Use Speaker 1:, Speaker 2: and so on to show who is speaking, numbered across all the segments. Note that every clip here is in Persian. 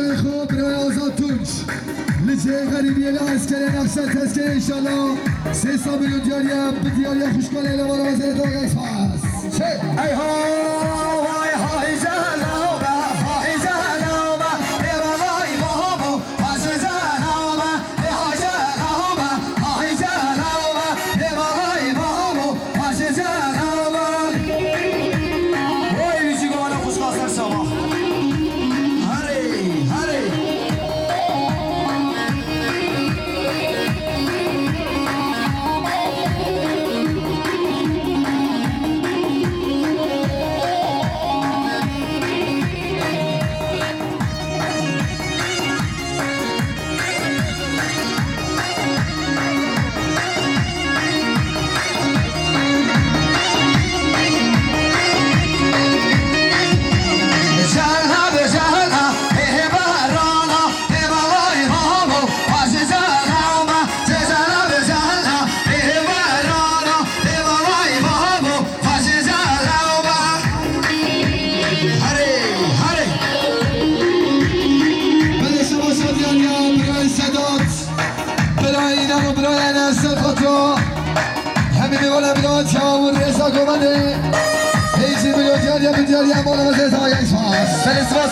Speaker 1: برای خوب برای آزاد تونج لجه غریبی الاسکره نقصد تسکره انشالله 300 میلیون دیاریم به دیاری خوشگانه الوان وزیر دوگه فاس چه؟ ای ها های های جلوبه های جلوبه ای بابای بابو باز جلوبه ای های جلوبه های جلوبه ای بابای بابو باز جلوبه وای بیچی گوانا خوشخواستر شما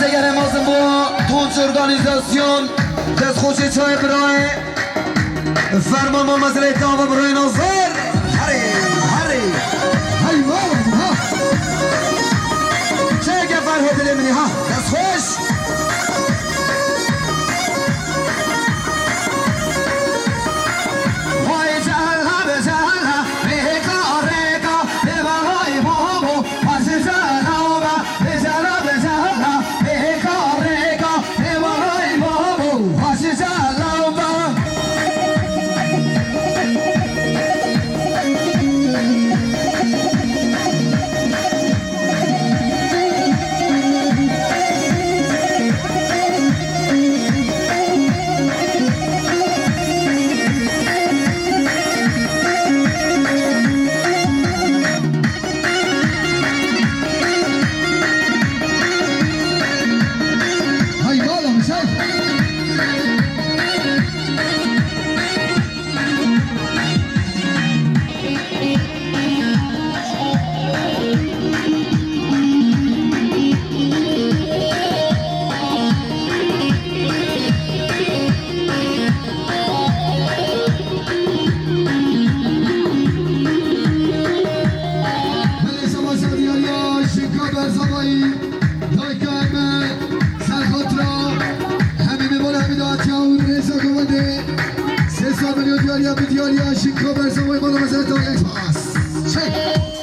Speaker 2: Felicidades Mazın bu Tunç organizasyon Dest خوشی çay برای فرمان با مسئله دعوا برای ناظر هری هری
Speaker 1: هی بابا ها
Speaker 2: چه که فرح دلی منی ها دست خوش
Speaker 1: وای جهلا به جهلا ریکا ریکا به بابای بابو باز جهلا به جهلا به جهلا ریکا ریکا به بابای بابو باز جهلا میلیون دیاری شیکا برزمای بالا مزرد تا یک پاس